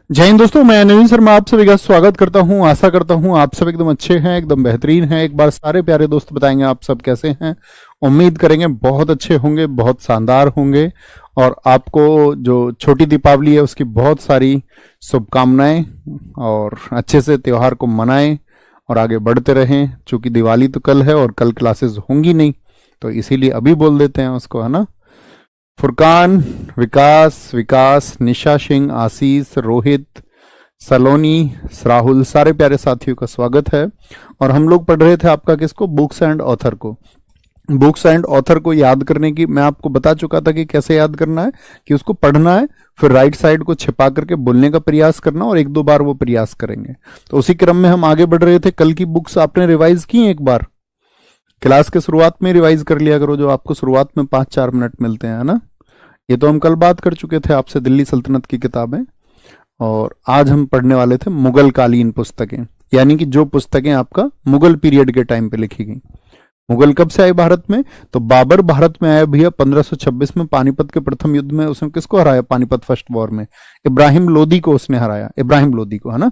जय हिंद दोस्तों, मैं नवीन शर्मा आप सभी का स्वागत करता हूं। आशा करता हूं आप सब एकदम अच्छे हैं, एकदम बेहतरीन हैं। एक बार सारे प्यारे दोस्त बताएंगे आप सब कैसे हैं। उम्मीद करेंगे बहुत अच्छे होंगे, बहुत शानदार होंगे। और आपको जो छोटी दीपावली है उसकी बहुत सारी शुभकामनाएं, और अच्छे से त्योहार को मनाएं और आगे बढ़ते रहें। चूंकि दिवाली तो कल है और कल क्लासेस होंगी नहीं, तो इसीलिए अभी बोल देते हैं उसको, है ना। फुरकान, विकास विकास, निशा सिंह, आशीष, रोहित, सलोनी, राहुल, सारे प्यारे साथियों का स्वागत है। और हम लोग पढ़ रहे थे आपका किसको, बुक्स एंड ऑथर को। बुक्स एंड ऑथर को याद करने की मैं आपको बता चुका था कि कैसे याद करना है, कि उसको पढ़ना है, फिर राइट साइड को छिपा करके बोलने का प्रयास करना, और एक दो बार वो प्रयास करेंगे। तो उसी क्रम में हम आगे बढ़ रहे थे। कल की बुक्स आपने रिवाइज की एक बार, क्लास के शुरुआत में रिवाइज कर लिया करो, जो आपको शुरुआत में 5-4 मिनट मिलते हैं, है ना। ये तो हम कल बात कर चुके थे आपसे, दिल्ली सल्तनत की किताबें। और आज हम पढ़ने वाले थे मुगल कालीन पुस्तकें, यानी कि जो पुस्तकें आपका मुगल पीरियड के टाइम पे लिखी गई। मुगल कब से आए भारत में, तो बाबर भारत में आया भैया 1526 में। पानीपत के प्रथम युद्ध में उसने किसको हराया, पानीपत फर्स्ट वॉर में इब्राहिम लोदी को उसने हराया, इब्राहिम लोदी को, है ना।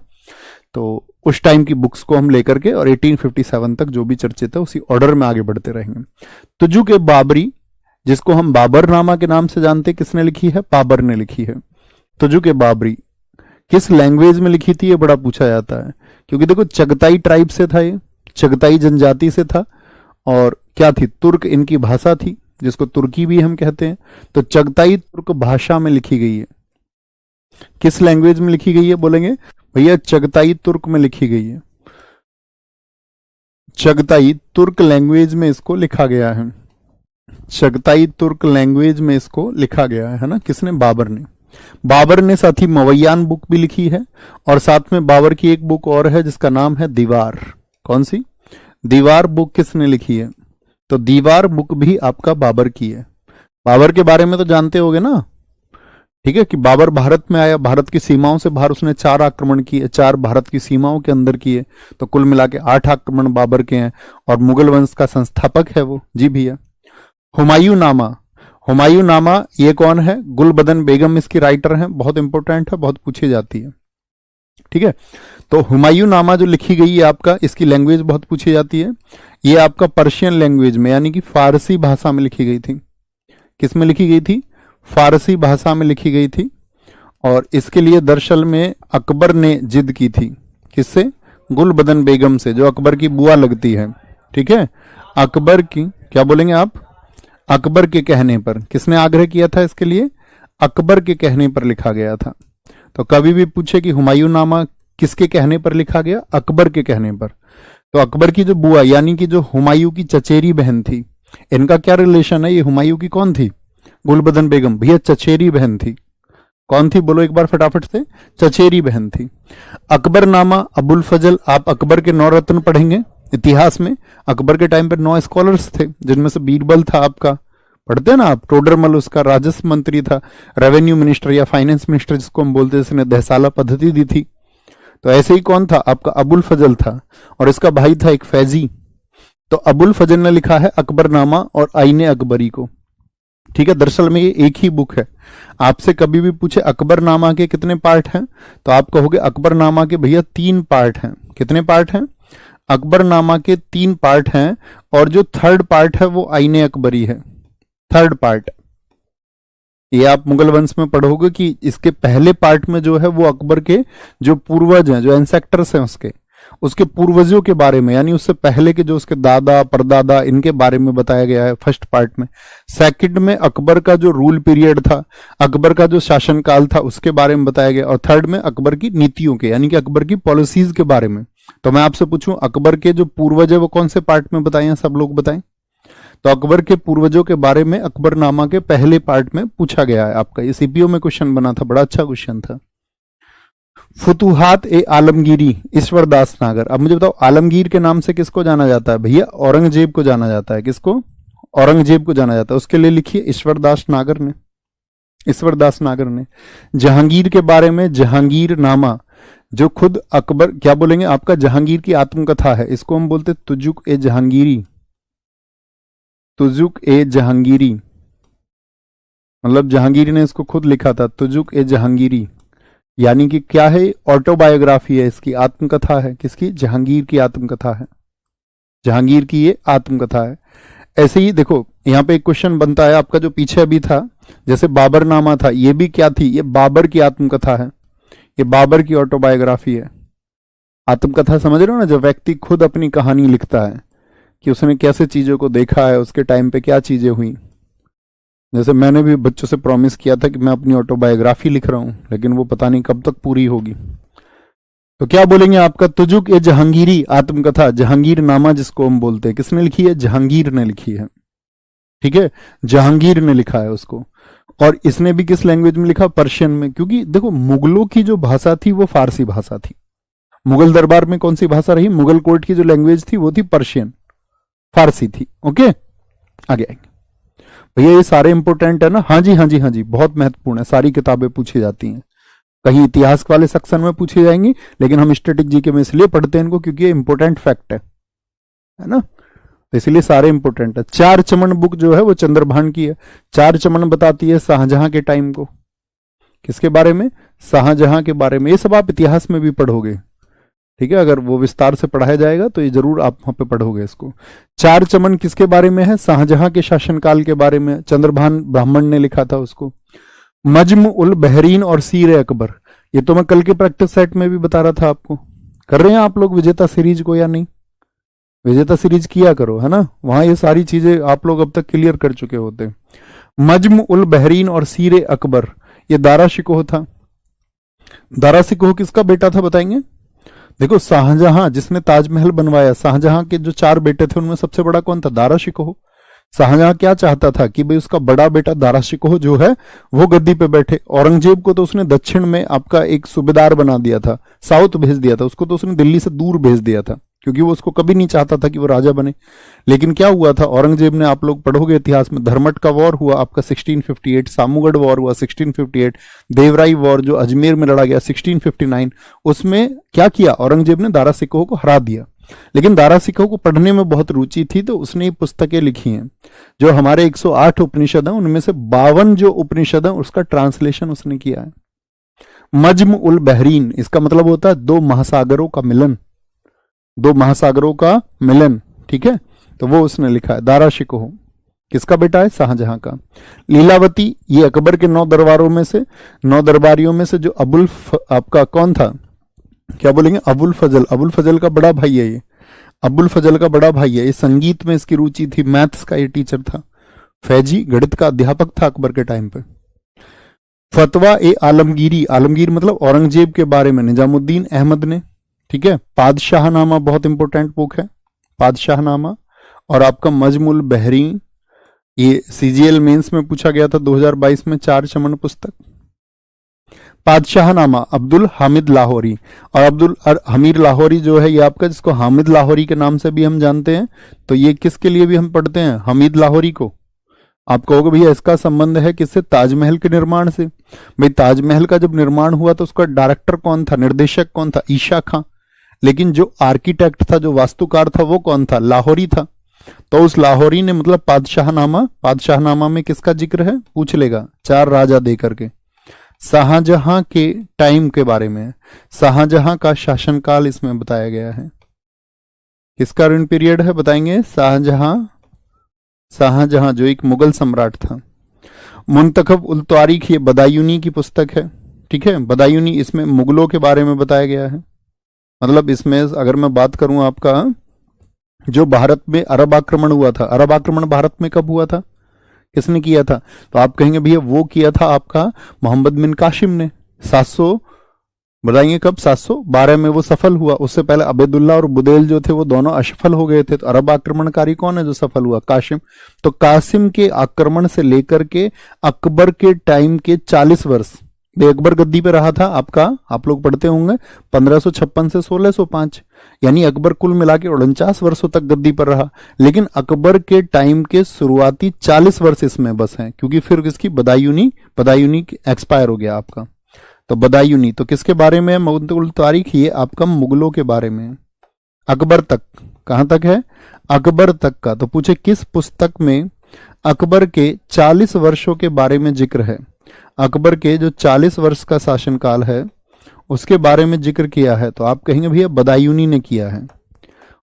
तो उस टाइम की बुक्स को हम लेकर के और 1857 तक जो भी चर्चित है उसी ऑर्डर में आगे बढ़ते रहेंगे। तुजुक ए बाबरी, जिसको हम बाबरनामा के नाम से जानते, किसने लिखी है, बाबर ने लिखी है। तुजुक ए बाबरी किस लैंग्वेज में लिखी थी, ये बड़ा पूछा जाता है। क्योंकि देखो चगताई ट्राइब से था, ये चगताई जनजाति से था, और क्या थी, तुर्क इनकी भाषा थी, जिसको तुर्की भी हम कहते हैं। तो चगताई तुर्क भाषा में लिखी गई है। किस लैंग्वेज में लिखी गई है बोलेंगे भैया, चगताई तुर्क में लिखी गई है। चगताई तुर्क लैंग्वेज में इसको लिखा गया है। चगताई तुर्क लैंग्वेज में इसको लिखा गया है ना, किसने, बाबर ने। बाबर ने साथ ही मवैयान बुक भी लिखी है, और साथ में बाबर की एक बुक और है जिसका नाम है दीवार। कौन सी, दीवार बुक किसने लिखी है, तो दीवार बुक भी आपका बाबर की है। बाबर के बारे में तो जानते होगे ना, ठीक है, कि बाबर भारत में आया, भारत की सीमाओं से बाहर उसने 4 आक्रमण किए, 4 भारत की सीमाओं के अंदर किए। तो कुल मिला के 8 आक्रमण बाबर के हैं, और मुगल वंश का संस्थापक है वो, जी भैया। हुमायूं नामा, हुमायूं नामा ये कौन है, गुलबदन बेगम इसकी राइटर हैं, बहुत इंपॉर्टेंट है, बहुत पूछी जाती है, ठीक है। तो हुमायूं नामा जो लिखी गई है आपका, इसकी लैंग्वेज बहुत पूछी जाती है। ये आपका पर्शियन लैंग्वेज में, यानी कि फारसी भाषा में लिखी गई थी। किस में लिखी गई थी, फारसी भाषा में लिखी गई थी। और इसके लिए दरअसल में अकबर ने जिद की थी, किससे, गुलबदन बेगम से, जो अकबर की बुआ लगती है, ठीक है। अकबर की, क्या बोलेंगे आप, अकबर के कहने पर। किसने आग्रह किया था इसके लिए, अकबर के कहने पर लिखा गया था। तो कभी भी पूछे कि हुमायूं नामा किसके कहने पर लिखा गया, अकबर के कहने पर। तो अकबर की जो बुआ, यानी कि जो हुमायूं की चचेरी बहन थी, इनका क्या रिलेशन है, ये हुमायूं की कौन थी, गुलबदन बेगम, भैया चचेरी बहन थी। कौन थी बोलो एक बार फटाफट से, चचेरी बहन थी। अकबरनामा अबुल फजल, आप अकबर के 9 रत्न पढ़ेंगे इतिहास में। अकबर के टाइम पर 9 स्कॉलर्स थे, जिनमें से बीरबल था आपका, पढ़ते हैं ना आप, टोडरमल उसका राजस्व मंत्री था, रेवेन्यू मिनिस्टर या फाइनेंस मिनिस्टर जिसको हम बोलते हैं, जिसने दहसाला पद्धति दी थी। तो ऐसे ही कौन था आपका, अबुल फजल था, और इसका भाई था एक फैजी। तो अबुल फजल ने लिखा है अकबरनामा और आईने अकबरी को, ठीक है। दरअसल में ये एक ही बुक है। आपसे कभी भी पूछे अकबरनामा के कितने पार्ट हैं, तो आप कहोगे अकबरनामा के भैया 3 पार्ट हैं। कितने पार्ट हैं, अकबरनामा के 3 पार्ट हैं, और जो थर्ड पार्ट है वो आईने अकबरी है, थर्ड पार्ट। ये आप मुगल वंश में पढ़ोगे कि इसके पहले पार्ट में जो है वो अकबर के जो पूर्वज हैं, जो एंसेक्टर्स हैं उसके पूर्वजों के बारे में, यानी उससे पहले के जो उसके दादा परदादा, इनके बारे में बताया गया है फर्स्ट पार्ट में। सेकंड में अकबर का जो रूल पीरियड था, अकबर का जो शासनकाल था, उसके बारे में बताया गया। और थर्ड में अकबर की नीतियों के, यानी कि अकबर की पॉलिसीज के बारे में। तो मैं आपसे पूछूं, अकबर के जो पूर्वज है वो कौन से पार्ट में बताए हैं, सब लोग बताएं। तो अकबर के पूर्वजों के बारे में अकबरनामा के पहले पार्ट में पूछा गया है आपका। ये सीपीओ में क्वेश्चन बना था, बड़ा अच्छा क्वेश्चन था। फुतुहात ए आलमगीरी, ईश्वर दास नागर। अब मुझे बताओ, आलमगीर के नाम से किसको जाना जाता है भैया, औरंगजेब को जाना जाता है। किसको, औरंगजेब को जाना जाता है। उसके लिए लिखिए ईश्वर दास नागर ने, ईश्वर दास नागर ने। जहांगीर के बारे में जहांगीर नामा, जो खुद अकबर, क्या बोलेंगे आपका, जहांगीर की आत्मकथा है, इसको हम बोलते तुजुक ए जहांगीरी, तुजुक ए जहांगीरी। मतलब जहांगीर ने इसको खुद लिखा था, तुजुक ए जहांगीरी। यानी कि क्या है, ऑटोबायोग्राफी है इसकी, आत्मकथा है। किसकी? जहांगीर की आत्मकथा है, जहांगीर की ये आत्मकथा है। ऐसे ही देखो यहां पे एक क्वेश्चन बनता है आपका जो पीछे अभी था, जैसे बाबरनामा था, ये भी क्या थी? ये बाबर की आत्मकथा है, ये बाबर की ऑटोबायोग्राफी है। आत्मकथा समझ रहे हो ना, जब व्यक्ति खुद अपनी कहानी लिखता है कि उसने कैसे चीजों को देखा है, उसके टाइम पे क्या चीजें हुई। जैसे मैंने भी बच्चों से प्रॉमिस किया था कि मैं अपनी ऑटोबायोग्राफी लिख रहा हूं, लेकिन वो पता नहीं कब तक पूरी होगी। तो क्या बोलेंगे आपका? तुजुक ए जहांगीरी आत्मकथा, जहांगीर नामा जिसको हम बोलते हैं, किसने लिखी है? जहांगीर ने लिखी है। ठीक है, जहांगीर ने लिखा है उसको। और इसने भी किस लैंग्वेज में लिखा? पर्शियन में। क्योंकि देखो मुगलों की जो भाषा थी वो फारसी भाषा थी। मुगल दरबार में कौन सी भाषा रही? मुगल कोर्ट की जो लैंग्वेज थी वो थी पर्शियन, फारसी थी। ओके, आगे आएंगे भैया। ये सारे इंपोर्टेंट है ना? हाँ जी, हाँ जी, हाँ जी, बहुत महत्वपूर्ण है। सारी किताबें पूछी जाती हैं, कहीं इतिहास वाले सेक्शन में पूछी जाएंगी, लेकिन हम स्टैटिक जीके में इसलिए पढ़ते हैं इनको क्योंकि ये इंपोर्टेंट फैक्ट है ना, तो इसलिए सारे इंपोर्टेंट है। चार चमन बुक जो है वो चंद्रभान की है। चार चमन बताती है शाहजहां के टाइम को। किसके बारे में? शाहजहां के बारे में। ये सब आप इतिहास में भी पढ़ोगे, ठीक है, अगर वो विस्तार से पढ़ाया जाएगा तो ये जरूर आप वहां पे पढ़ोगे इसको। चार चमन किसके बारे में है? शाहजहां के शासनकाल के बारे में। चंद्रभान ब्राह्मण ने लिखा था उसको। मजम उल बहरीन और सीर अकबर, ये तो मैं कल के प्रैक्टिस सेट में भी बता रहा था आपको। कर रहे हैं आप लोग विजेता सीरीज को या नहीं? विजेता सीरीज किया करो, है ना, वहां ये सारी चीजें आप लोग अब तक क्लियर कर चुके होते। मजम उल बहरीन और सीर अकबर, ये दारा शिकोह था। दारा शिकोह किसका बेटा था बताएंगे? देखो शाहजहां जिसने ताजमहल बनवाया, शाहजहां के जो चार बेटे थे उनमें सबसे बड़ा कौन था? दारा शिकोह। शाहजहां क्या चाहता था कि भाई उसका बड़ा बेटा दारा शिकोह जो है वो गद्दी पे बैठे। औरंगजेब को तो उसने दक्षिण में आपका एक सूबेदार बना दिया था, साउथ भेज दिया था उसको, तो उसने दिल्ली से दूर भेज दिया था क्योंकि वो उसको कभी नहीं चाहता था कि वो राजा बने। लेकिन क्या हुआ था, औरंगजेब ने, आप लोग पढ़ोगे इतिहास में, धर्मट का वॉर हुआ आपका 1658, सामूगढ़ वॉर हुआ 1658, देवराई वॉर जो अजमेर में लड़ा गया 1659, उसमें क्या किया औरंगजेब ने? दारा शिकोह को हरा दिया। लेकिन दारा शिकोह को पढ़ने में बहुत रुचि थी, तो उसने ये पुस्तकें लिखी हैं। जो हमारे 108 उपनिषद हैं उनमें से 52 जो उपनिषद हैं उसका ट्रांसलेशन उसने किया है। मजम उल बहरीन, इसका मतलब होता है दो महासागरों का मिलन, दो महासागरों का मिलन, ठीक है, तो वो उसने लिखा है। दारा शिकोह किसका बेटा है? शाहजहां का। लीलावती, ये अकबर के 9 दरबारों में से, 9 दरबारियों में से जो आपका कौन था, क्या बोलेंगे? अबुल फजल। अबुल फजल का बड़ा भाई है ये, अबुल फजल का बड़ा भाई है ये। संगीत में इसकी रुचि थी, मैथ्स का ये टीचर था, फैजी गणित का अध्यापक था अकबर के टाइम पे। फतवा ए आलमगीरी, आलमगीर मतलब औरंगजेब के बारे में निजामुद्दीन अहमद ने, ठीक है। पादशाहनामा बहुत इंपॉर्टेंट बुक है, पादशाहनामा। और आपका मजमुल बहरीन, ये सीजीएल मेंस में पूछा गया था 2022 में, चार चमन पुस्तक। पादशाहनामा अब्दुल हामिद लाहौरी, और अब्दुल हमीर लाहौरी जो है ये आपका, जिसको हामिद लाहौरी के नाम से भी हम जानते हैं, तो ये किसके लिए भी हम पढ़ते हैं? हमीद लाहौरी को। आप कहोगे भैया इसका संबंध है किससे? ताजमहल के निर्माण से। भाई ताजमहल का जब निर्माण हुआ तो उसका डायरेक्टर कौन था, निर्देशक कौन था? ईशा खां। लेकिन जो आर्किटेक्ट था, जो वास्तुकार था, वो कौन था? लाहौरी था। तो उस लाहौरी ने मतलब पादशाहनामा, पादशाहनामा में किसका जिक्र है? पूछ लेगा, 4 राजा दे करके। शाहजहां के टाइम के बारे में, शाहजहां का शासनकाल इसमें बताया गया है। किसका ऋण पीरियड है बताएंगे? शाहजहां, शाहजहां जो एक मुगल सम्राट था। मुंतखब उल तारीख, ये बदायूनी की पुस्तक है, ठीक है। बदायूनी, इसमें मुगलों के बारे में बताया गया है। मतलब इसमें अगर मैं बात करूं आपका, जो भारत में अरब आक्रमण हुआ था, अरब आक्रमण भारत में कब हुआ था, किसने किया था? तो आप कहेंगे भैया वो किया था आपका मोहम्मद बिन कासिम ने, 700 बताएंगे कब? 712 में वो सफल हुआ। उससे पहले अबेदुल्ला और बुदेल जो थे वो दोनों असफल हो गए थे। तो अरब आक्रमणकारी कौन है जो सफल हुआ? कासिम। तो कासिम के आक्रमण से लेकर के अकबर के टाइम के 40 वर्ष, अकबर गद्दी पे रहा था आपका, आप लोग पढ़ते होंगे 1556 से 1605, यानी अकबर कुल मिला के 49 वर्षों तक गद्दी पर रहा। लेकिन अकबर के टाइम के शुरुआती 40 वर्ष इसमें बस हैं, क्योंकि फिर किसकी? बदायूनी एक्सपायर हो गया आपका। तो बदायूनी तो किसके बारे में है? मुंतखब तारीख, ये आपका मुगलों के बारे में है। अकबर तक, कहां तक है? अकबर तक का। तो पूछे किस पुस्तक में अकबर के 40 वर्षों के बारे में जिक्र है? अकबर के जो 40 वर्ष का शासनकाल है उसके बारे में जिक्र किया है तो आप कहेंगे भैया बदायूनी ने किया है।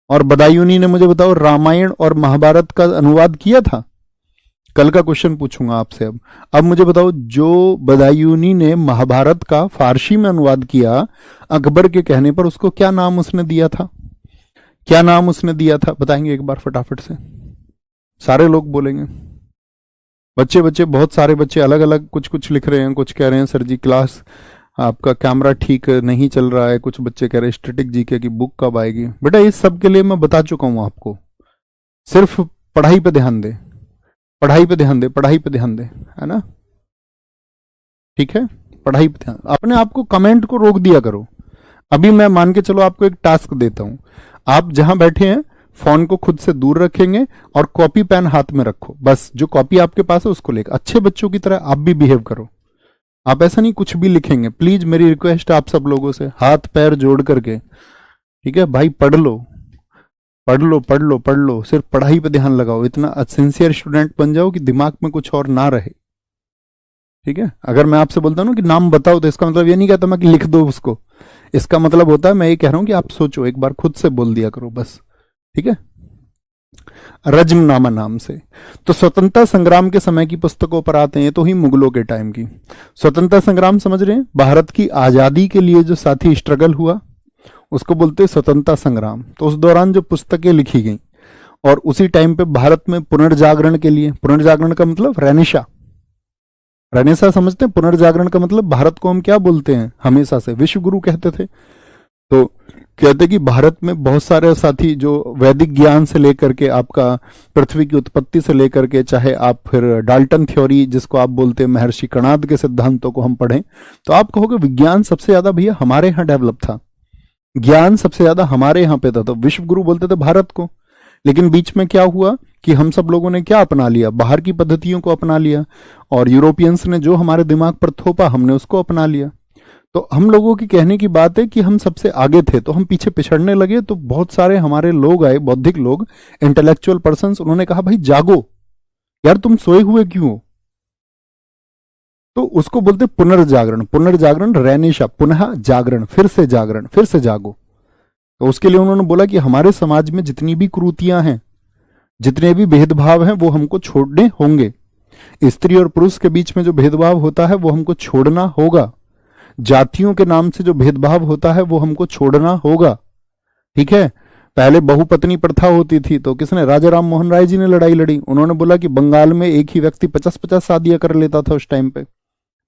और बदायूनी ने मुझे बताओ रामायण और महाभारत का अनुवाद किया था? कल का क्वेश्चन पूछूंगा आपसे। अब मुझे बताओ, जो बदायूनी ने महाभारत का फारसी में अनुवाद किया अकबर के कहने पर, उसको क्या नाम उसने दिया था? क्या नाम उसने दिया था बताएंगे एक बार फटाफट से? सारे लोग बोलेंगे। बच्चे बच्चे बहुत सारे बच्चे अलग अलग कुछ कुछ लिख रहे हैं। कुछ कह रहे हैं सर जी क्लास आपका कैमरा ठीक नहीं चल रहा है। कुछ बच्चे कह रहे हैं स्टैटिक जीके की बुक कब आएगी। बेटा इस सब के लिए मैं बता चुका हूं आपको, सिर्फ पढ़ाई पे ध्यान दे, पढ़ाई पे ध्यान दे, पढ़ाई पे ध्यान दे, है ना? ठीक है, पढ़ाई पे ध्यान। अपने आप को कमेंट को रोक दिया करो। अभी मैं मान के चलो आपको एक टास्क देता हूं, आप जहां बैठे हैं फोन को खुद से दूर रखेंगे और कॉपी पेन हाथ में रखो। बस जो कॉपी आपके पास है उसको लेकर अच्छे बच्चों की तरह आप भी बिहेव करो। आप ऐसा नहीं कुछ भी लिखेंगे। प्लीज मेरी रिक्वेस्ट आप सब लोगों से, हाथ पैर जोड़ करके, ठीक है भाई? पढ़ लो पढ़ लो पढ़ लो पढ़ लो, सिर्फ पढ़ाई पे ध्यान लगाओ। इतना सिंसियर स्टूडेंट बन जाओ कि दिमाग में कुछ और ना रहे। ठीक है, अगर मैं आपसे बोलता हूं ना कि नाम बताओ तो इसका मतलब ये नहीं कहता मैं कि लिख दो उसको। इसका मतलब होता है मैं ये कह रहा हूं कि आप सोचो, एक बार खुद से बोल दिया करो बस। ठीक है, रज्मनामा नाम से। तो स्वतंत्रता संग्राम के समय की पुस्तकों पर आते हैं, तो ही मुगलों के टाइम की। स्वतंत्रता संग्राम समझ रहे हैं? भारत की आजादी के लिए जो साथी स्ट्रगल हुआ उसको बोलते हैं स्वतंत्रता संग्राम। तो उस दौरान जो पुस्तकें लिखी गई, और उसी टाइम पे भारत में पुनर्जागरण के लिए, पुनर्जागरण का मतलब रेनेसा, रेनेसा समझते हैं? पुनर्जागरण का मतलब भारत को हम क्या बोलते हैं हमेशा से? विश्व गुरु कहते थे। तो कहते कि भारत में बहुत सारे साथी जो वैदिक ज्ञान से लेकर के आपका पृथ्वी की उत्पत्ति से लेकर के, चाहे आप फिर डाल्टन थ्योरी जिसको आप बोलते हैं, महर्षि कणाद के सिद्धांतों को हम पढ़ें तो आप कहोगे विज्ञान सबसे ज्यादा भैया हमारे यहाँ डेवलप था, ज्ञान सबसे ज्यादा हमारे यहाँ पे था। तो विश्व गुरु बोलते थे भारत को। लेकिन बीच में क्या हुआ कि हम सब लोगों ने क्या अपना लिया? बाहर की पद्धतियों को अपना लिया, और यूरोपियंस ने जो हमारे दिमाग पर थोपा हमने उसको अपना लिया। तो हम लोगों की कहने की बात है कि हम सबसे आगे थे तो हम पीछे पिछड़ने लगे। तो बहुत सारे हमारे लोग आए, बौद्धिक लोग, इंटेलेक्चुअल पर्संस, उन्होंने कहा भाई जागो यार, तुम सोए हुए क्यों हो? तो उसको बोलते पुनर्जागरण। पुनर्जागरण रेनेसा, पुनः जागरण, फिर से जागरण, फिर से जागो। तो उसके लिए उन्होंने बोला कि हमारे समाज में जितनी भी कुरीतियां हैं, जितने भी भेदभाव हैं, वो हमको छोड़ने होंगे। स्त्री और पुरुष के बीच में जो भेदभाव होता है वो हमको छोड़ना होगा। जातियों के नाम से जो भेदभाव होता है वो हमको छोड़ना होगा। ठीक है, पहले बहुपत्नी प्रथा होती थी तो किसने? राजा राम मोहन राय जी ने लड़ाई लड़ी। उन्होंने बोला कि बंगाल में एक ही व्यक्ति 50-50 शादियां कर लेता था उस टाइम पे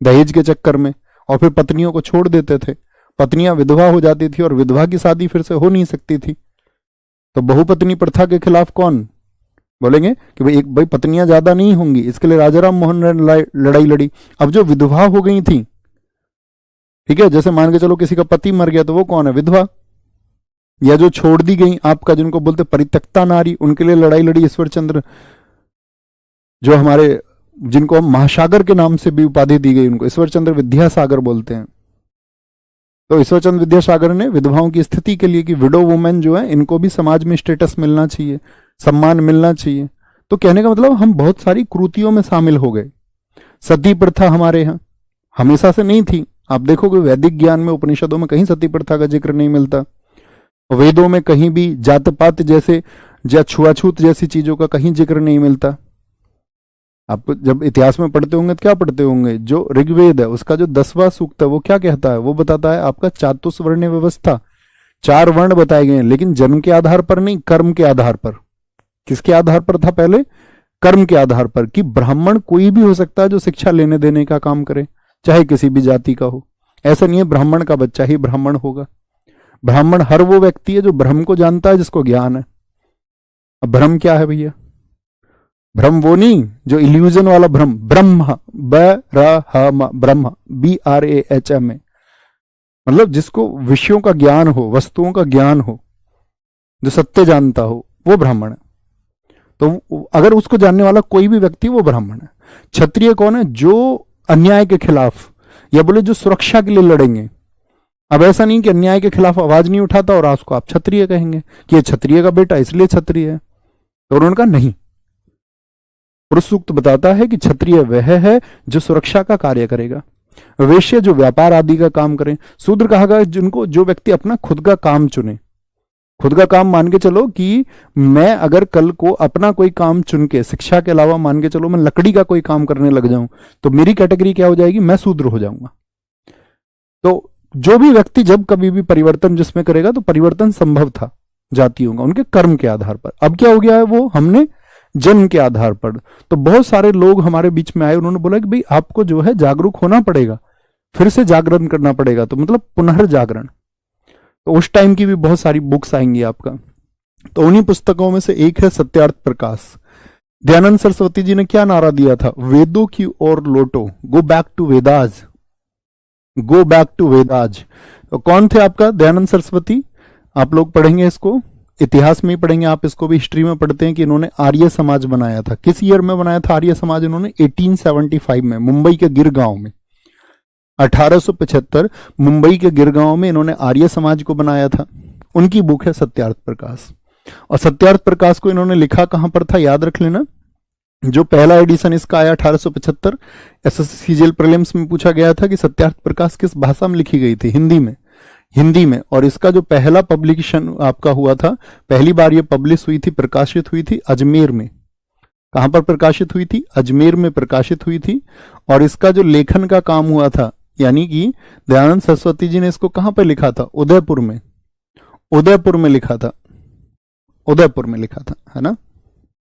दहेज के चक्कर में, और फिर पत्नियों को छोड़ देते थे। पत्नियां विधवा हो जाती थी और विधवा की शादी फिर से हो नहीं सकती थी। तो बहुपत्नी प्रथा के खिलाफ कौन बोलेंगे कि भाई पत्नियां ज्यादा नहीं होंगी, इसके लिए राजा राम मोहन ने लड़ाई लड़ी। अब जो विधवा हो गई थी, ठीक है, जैसे मान के चलो किसी का पति मर गया तो वो कौन है? विधवा। या जो छोड़ दी गई आपका, जिनको बोलते परित्यक्ता नारी, उनके लिए लड़ाई लड़ी ईश्वर चंद्र, जो हमारे, जिनको हम महासागर के नाम से भी उपाधि दी गई, उनको ईश्वर चंद्र विद्यासागर बोलते हैं। तो ईश्वर चंद्र विद्यासागर ने विधवाओं की स्थिति के लिए कि विडो वुमेन जो है इनको भी समाज में स्टेटस मिलना चाहिए, सम्मान मिलना चाहिए। तो कहने का मतलब हम बहुत सारी कुरीतियों में शामिल हो गए। सती प्रथा हमारे यहाँ हमेशा से नहीं थी। आप देखोगे वैदिक ज्ञान में, उपनिषदों में कहीं सती प्रथा का जिक्र नहीं मिलता। वेदों में कहीं भी जात पात जैसे या छुआछूत जैसी चीजों का कहीं जिक्र नहीं मिलता। आप जब इतिहास में पढ़ते होंगे तो क्या पढ़ते होंगे? जो ऋग्वेद है उसका जो 10वां सूक्त है वो क्या कहता है? वो बताता है आपका चातुर्वर्ण व्यवस्था, 4 वर्ण बताए गए हैं, लेकिन जन्म के आधार पर नहीं, कर्म के आधार पर। किसके आधार पर था पहले? कर्म के आधार पर, कि ब्राह्मण कोई भी हो सकता है जो शिक्षा लेने देने का काम करे, चाहे किसी भी जाति का हो। ऐसा नहीं है ब्राह्मण का बच्चा ही ब्राह्मण होगा। ब्राह्मण हर वो व्यक्ति है जो ब्रह्म को जानता है, जिसको ज्ञान है। अब भ्रम क्या है भैया? भ्रम वो नहीं जो इल्यूजन वाला भ्रम, ब्रह्म, ब्रह्म, BRAHM, मतलब जिसको विषयों का ज्ञान हो, वस्तुओं का ज्ञान हो, जो सत्य जानता हो, वो ब्राह्मण है। तो अगर उसको जानने वाला कोई भी व्यक्ति, वो ब्राह्मण है। क्षत्रिय कौन है? जो अन्याय के खिलाफ, या बोले जो सुरक्षा के लिए लड़ेंगे। अब ऐसा नहीं कि अन्याय के खिलाफ आवाज नहीं उठाता और उसको आप क्षत्रिय कहेंगे कि ये क्षत्रिय का बेटा इसलिए क्षत्रिय है। तो उन्होंने कहा नहीं, पुरुष सूक्त बताता है कि क्षत्रिय वह है जो सुरक्षा का कार्य करेगा। वैश्य जो व्यापार आदि का काम करें। शूद्र कहा गया जिनको, जो व्यक्ति अपना खुद का काम चुने। खुद का काम मान के चलो कि मैं अगर कल को अपना कोई काम चुन के, शिक्षा के अलावा मान के चलो मैं लकड़ी का कोई काम करने लग जाऊं, तो मेरी कैटेगरी क्या हो जाएगी, मैं शूद्र हो जाऊंगा। तो जो भी व्यक्ति जब कभी भी परिवर्तन जिसमें करेगा, तो परिवर्तन संभव था जातियों का उनके कर्म के आधार पर। अब क्या हो गया है, वो हमने जन्म के आधार पर। तो बहुत सारे लोग हमारे बीच में आए, उन्होंने बोला कि भाई आपको जो है जागरूक होना पड़ेगा, फिर से जागरण करना पड़ेगा, तो मतलब पुनर्जागरण। तो उस टाइम की भी बहुत सारी बुक्स आएंगी आपका। तो उन्हीं पुस्तकों में से एक है सत्यार्थ प्रकाश। दयानंद सरस्वती जी ने क्या नारा दिया था, वेदों की ओर लौटो, go back to Vedas, go back to Vedas. तो कौन थे आपका दयानंद सरस्वती, आप लोग पढ़ेंगे इसको, इतिहास में ही पढ़ेंगे आप इसको, भी हिस्ट्री में पढ़ते हैं कि इन्होंने आर्य समाज बनाया था। किस ईयर में बनाया था आर्य समाज इन्होंने, 1875 में, मुंबई के गिर गांव में। 1875 मुंबई के गिरगांव में इन्होंने आर्य समाज को बनाया था। उनकी बुक है सत्यार्थ प्रकाश। और सत्यार्थ प्रकाश को इन्होंने लिखा कहां पर था, याद रख लेना। जो पहला एडिशन इसका आया 1875, एसएससी सीजीएल प्रीलिम्स में पूछा गया था कि सत्यार्थ प्रकाश किस भाषा में लिखी गई थी, हिंदी में, हिंदी में। और इसका जो पहला पब्लिकेशन आपका हुआ था, पहली बार ये पब्लिश हुई थी, प्रकाशित हुई थी अजमेर में। कहां पर प्रकाशित हुई थी, अजमेर में प्रकाशित हुई थी। और इसका जो लेखन का काम हुआ था, यानी कि दयानंद सरस्वती जी ने इसको कहां पर लिखा था, उदयपुर में, उदयपुर में लिखा था, उदयपुर में लिखा था, है ना।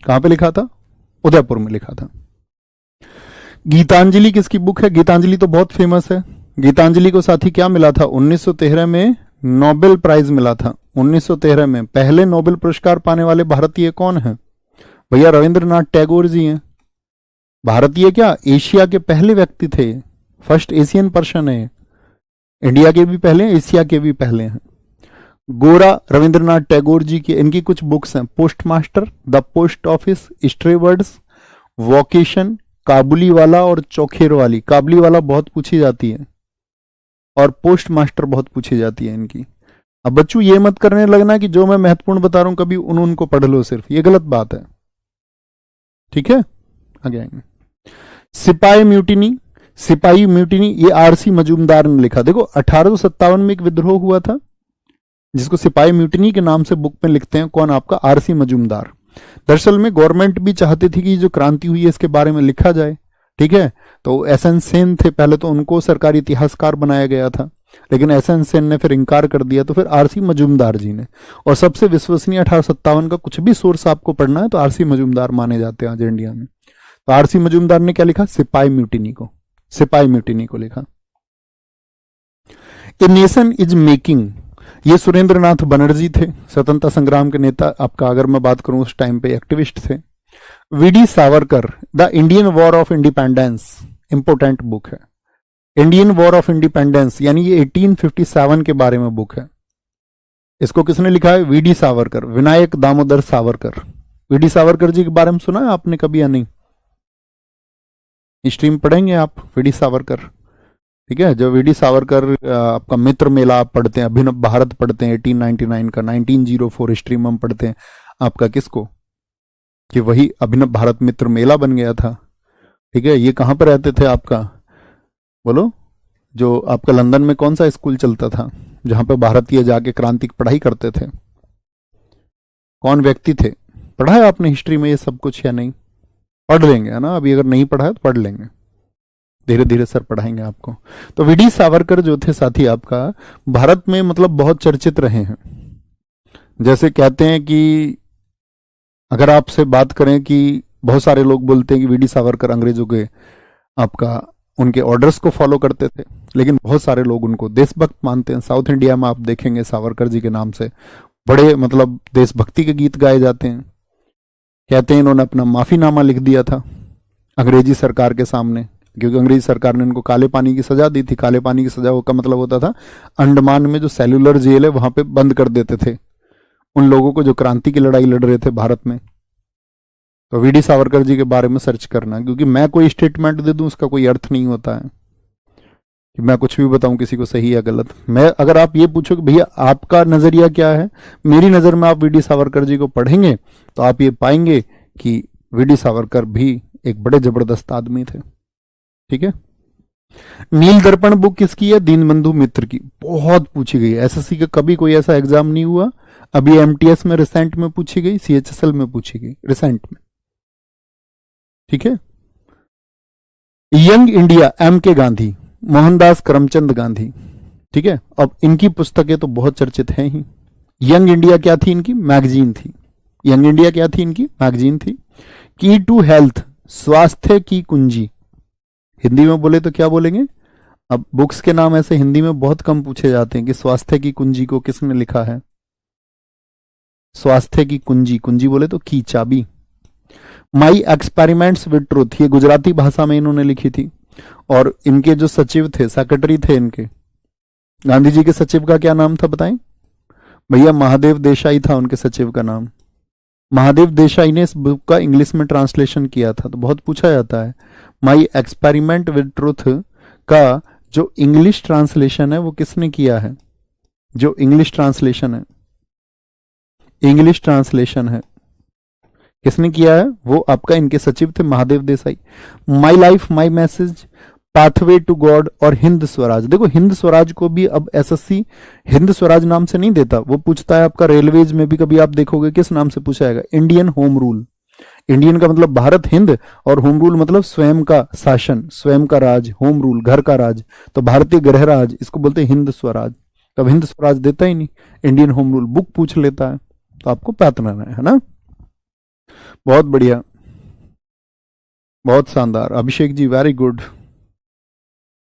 कहां पे लिखा था, उदयपुर में लिखा था। गीतांजलि किसकी बुक है, गीतांजलि तो बहुत फेमस है। गीतांजलि को साथी क्या मिला था, 1913 में नोबेल प्राइज मिला था। 1913 में पहले नोबेल पुरस्कार पाने वाले भारतीय कौन है भैया, रविंद्रनाथ टैगोर जी हैं। भारतीय क्या, एशिया के पहले व्यक्ति थे, फर्स्ट एशियन पर्सन है। इंडिया के भी पहले, एशिया के भी पहले हैं। गोरा रविंद्रनाथ टैगोर जी की, इनकी कुछ बुक्स हैं, post master, the post office, stray birds, vocation, Kabuliwala और चौखेर वाली। काबुली वाला बहुत पूछी जाती है और पोस्ट मास्टर बहुत पूछी जाती है इनकी। अब बच्चों ये मत करने लगना कि जो मैं महत्वपूर्ण बता रहा हूं कभी उनको पढ़ लो सिर्फ, ये गलत बात है, ठीक है। आगे आएंगे। सिपाही म्यूटिनी, सिपाही म्यूटिनी ये आरसी मजूमदार ने लिखा। देखो 1857 में एक विद्रोह हुआ था जिसको सिपाही म्यूटिनी के नाम से बुक में लिखते हैं, कौन, आपका आरसी मजूमदार। दरअसल में गवर्नमेंट भी चाहती थी कि जो क्रांति हुई है इसके बारे में लिखा जाए, ठीक है। तो एसएन सेन थे पहले, तो उनको सरकारी इतिहासकार बनाया गया था, लेकिन एसएन सेन ने फिर इंकार कर दिया, तो फिर आरसी मजूमदार जी ने। और सबसे विश्वसनीय 1857 का कुछ भी सोर्स आपको पढ़ना है तो आरसी मजूमदार माने जाते हैं आज इंडिया में। तो आरसी मजूमदार ने क्या लिखा, सिपाही म्यूटिनी को, सिपाही म्यूटिनी को लिखा। ए नेशन इज मेकिंग, ये सुरेंद्रनाथ बनर्जी थे, स्वतंत्रता संग्राम के नेता आपका, अगर मैं बात करूं उस टाइम पे एक्टिविस्ट थे। VD Savarkar, the Indian war of independence, important book है। इंडियन वॉर ऑफ इंडिपेंडेंस यानी ये 1857 के बारे में बुक है। इसको किसने लिखा है, वीडी सावरकर, विनायक दामोदर सावरकर। वीडी सावरकर जी के बारे में सुना है आपने कभी या नहीं, हिस्ट्री में पढ़ेंगे आप वीडी सावरकर, ठीक है। जो वीडी सावरकर आपका मित्र मेला आप पढ़ते हैं, अभिनव भारत पढ़ते हैं 1899 का, 1904 हिस्ट्री में हम पढ़ते हैं आपका किसको, कि वही अभिनव भारत मित्र मेला बन गया था, ठीक है। ये कहां पर रहते थे आपका, बोलो, जो आपका लंदन में कौन सा स्कूल चलता था जहां पे भारतीय जाके क्रांति की पढ़ाई करते थे, कौन व्यक्ति थे, पढ़ा है आपने हिस्ट्री में ये सब कुछ या नहीं, पढ़ लेंगे है ना, अभी अगर नहीं पढ़ा है तो पढ़ लेंगे, धीरे धीरे सर पढ़ाएंगे आपको। तो वीडी सावरकर जो थे साथी आपका भारत में मतलब बहुत चर्चित रहे हैं। जैसे कहते हैं कि अगर आपसे बात करें कि बहुत सारे लोग बोलते हैं कि वीडी सावरकर अंग्रेजों के आपका उनके ऑर्डर्स को फॉलो करते थे, लेकिन बहुत सारे लोग उनको देशभक्त मानते हैं। साउथ इंडिया में आप देखेंगे सावरकर जी के नाम से बड़े मतलब देशभक्ति के गीत गाए जाते हैं। कहते हैं इन्होंने अपना माफीनामा लिख दिया था अंग्रेजी सरकार के सामने, क्योंकि अंग्रेजी सरकार ने इनको काले पानी की सजा दी थी। काले पानी की सजा का मतलब होता था अंडमान में जो सेलुलर जेल है वहां पे बंद कर देते थे उन लोगों को जो क्रांति की लड़ाई लड़ रहे थे भारत में। तो वीडी सावरकर जी के बारे में सर्च करना, क्योंकि मैं कोई स्टेटमेंट दे दूं उसका कोई अर्थ नहीं होता है कि मैं कुछ भी बताऊं किसी को सही या गलत। मैं अगर आप ये पूछो कि भैया आपका नजरिया क्या है, मेरी नजर में आप वीडी सावरकर जी को पढ़ेंगे तो आप ये पाएंगे कि वीडी सावरकर भी एक बड़े जबरदस्त आदमी थे, ठीक है। नील दर्पण बुक किसकी है? दीनबंधु मित्र की। बहुत पूछी गई, एसएससी का कभी कोई ऐसा एग्जाम नहीं हुआ। अभी एमटीएस में रिसेंट में पूछी गई, सीएचएसएल में पूछी गई रिसेंट में। ठीक है। यंग इंडिया, एम के गांधी, मोहनदास करमचंद गांधी। ठीक है। अब इनकी पुस्तकें तो बहुत चर्चित हैं ही। यंग इंडिया क्या थी इनकी? मैगजीन थी। यंग इंडिया क्या थी इनकी? मैगजीन थी। की टू हेल्थ, स्वास्थ्य की कुंजी, हिंदी में बोले तो क्या बोलेंगे? अब बुक्स के नाम ऐसे हिंदी में बहुत कम पूछे जाते हैं कि स्वास्थ्य की कुंजी को किसने लिखा है। स्वास्थ्य की कुंजी, कुंजी बोले तो की, चाबी। माई एक्सपेरिमेंट्स विद ट्रूथ, ये गुजराती भाषा में इन्होंने लिखी थी। और इनके जो सचिव थे, सेक्रेटरी थे इनके, गांधी जी के सचिव का क्या नाम था बताएं भैया? महादेव देसाई था उनके सचिव का नाम। महादेव देसाई ने इस बुक का इंग्लिश में ट्रांसलेशन किया था, तो बहुत पूछा जाता है। माई एक्सपेरिमेंट विद ट्रूथ का जो इंग्लिश ट्रांसलेशन है वो किसने किया है? जो इंग्लिश ट्रांसलेशन है, इंग्लिश ट्रांसलेशन है किसने किया है? वो आपका इनके सचिव थे Mahadev Desai. My life my message, pathway to God और हिंद स्वराज। देखो हिंद स्वराज को भी अब एसएससी हिंद स्वराज नाम से नहीं देता, वो पूछता है आपका रेलवेज में भी कभी आप देखोगे किस नाम से पूछा जाएगा? Indian home rule. इंडियन का मतलब भारत, हिंद, और होम रूल मतलब स्वयं का शासन, स्वयं का राज, होम रूल घर का राज, तो भारतीय गृह राज, इसको बोलते हैं हिंद स्वराज। तब हिंद स्वराज देता ही नहीं, इंडियन होम रूल बुक पूछ लेता है, तो आपको पैतना है ना। बहुत बढ़िया, बहुत शानदार Abhishek ji, very good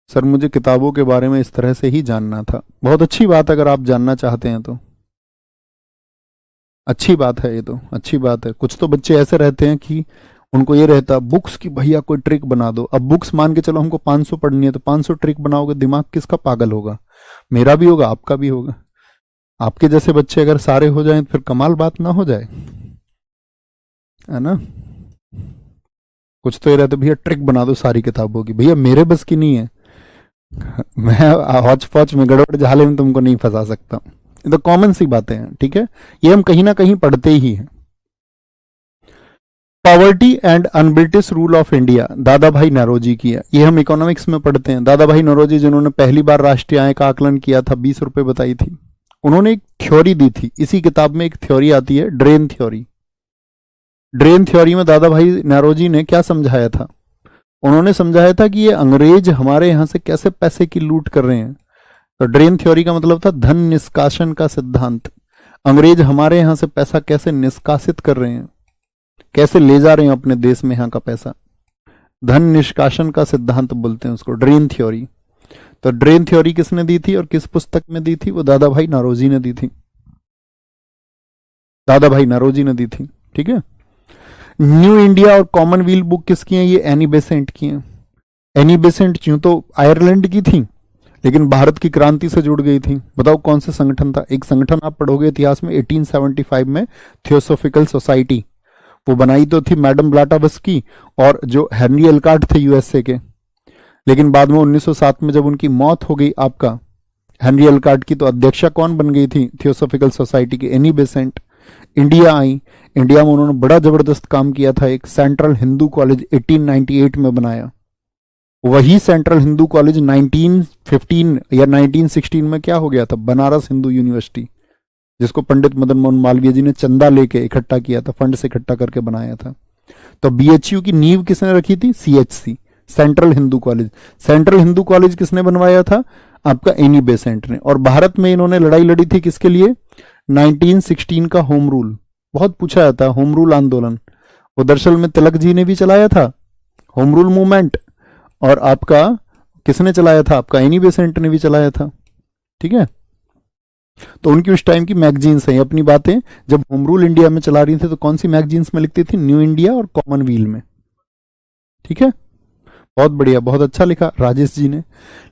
sir. मुझे किताबों के बारे में इस तरह से ही जानना था। बहुत अच्छी बात, अगर आप जानना चाहते हैं तो अच्छी बात है, ये तो अच्छी बात है। कुछ तो बच्चे ऐसे रहते हैं कि उनको ये रहता बुक्स की भैया कोई ट्रिक बना दो। अब बुक्स मान के चलो हमको 500 पढ़नी है, तो 500 ट्रिक बनाओगे, दिमाग किसका पागल होगा? मेरा भी होगा, आपका भी होगा। आपके जैसे बच्चे अगर सारे हो जाएं तो फिर कमाल बात ना हो जाए, है ना। कुछ तो ये रहते भैया ट्रिक बना दो सारी किताबों की, भैया मेरे बस की नहीं है। मैं हौच पौच में गड़बड़ झाले में तुमको नहीं फंसा सकता। ये तो कॉमन सी बातें हैं, ठीक है, ये हम कहीं ना कहीं पढ़ते ही हैं। Poverty and un-British rule of India, दादा भाई नौरोजी की है। ये हम इकोनॉमिक्स में पढ़ते हैं। दादा भाई नौरोजी जिन्होंने पहली बार राष्ट्रीय आय का आकलन किया था, 20 रुपए बताई थी, उन्होंने एक थ्योरी दी थी। इसी किताब में एक थ्योरी आती है, ड्रेन थ्योरी। ड्रेन थ्योरी में दादा भाई नौरोजी ने क्या समझाया था? उन्होंने समझाया था कि ये अंग्रेज हमारे यहां से कैसे पैसे की लूट कर रहे हैं। तो ड्रेन थ्योरी का मतलब था धन निष्कासन का सिद्धांत। अंग्रेज हमारे यहां से पैसा कैसे निष्कासित कर रहे हैं, कैसे ले जा रहे हैं अपने देश में यहां का पैसा। धन निष्कासन का सिद्धांत बोलते हैं उसको, ड्रेन थ्योरी। तो ड्रेन थ्योरी किसने दी थी और किस पुस्तक में दी थी? वो दादा भाई नौरोजी ने दी थी। दादा भाई नौरोजी ने दी थी, ठीक है। न्यू इंडिया और कॉमनवेल्थ बुक किसकी है? ये एनी बेसेंट की है। एनी बेसेंट यूं तो आयरलैंड की थी, लेकिन भारत की क्रांति से जुड़ गई थी। बताओ कौन सा संगठन था? एक संगठन आप पढ़ोगे इतिहास में, 1875 में थियोसोफिकल सोसाइटी, वो बनाई तो थी मैडम ब्लाटावस्की और जो हेनरी एलकार्ट थे यूएसए के। लेकिन बाद में 1907 में जब उनकी मौत हो गई आपका हेनरी एलकार्ट की, तो अध्यक्षा कौन बन गई थी थियोसोफिकल सोसाइटी की? Annie Besant. India I, India में उन्होंने बड़ा जबरदस्त काम किया था। एक सेंट्रल हिंदू कॉलेज 1898 में बनाया। वही सेंट्रल हिंदू कॉलेज 1915 या 1916 में क्या हो गया था? बनारस हिंदू यूनिवर्सिटी, जिसको पंडित मदन मोहन मालवीय जी ने चंदा लेके इकट्ठा किया था, फंड से इकट्ठा करके बनाया था। तो बीएचयू की नींव किसने रखी थी? CHC, central Hindu college. Central Hindu college किसने बनवाया था? आपका एनी बेसेंट ने। और भारत में इन्होंने लड़ाई लड़ी थी किसके लिए? 1916 का होम रूल। बहुत पूछा जाता है होम रूल आंदोलन, वो दरअसल में तिलक जी ने भी चलाया था होम रूल मूवमेंट, और आपका किसने चलाया था? आपका एनी बेसेंट ने भी चलाया था, ठीक है। तो उनकी उस टाइम की मैगजीन्स हैं अपनी बातें, जब होम रूल इंडिया में चला रही थी तो कौन सी मैगजीन्स में लिखती थी? न्यू इंडिया और कॉमनवेल्थ में, ठीक है। बहुत बढ़िया, बहुत अच्छा लिखा राजेश जी ने।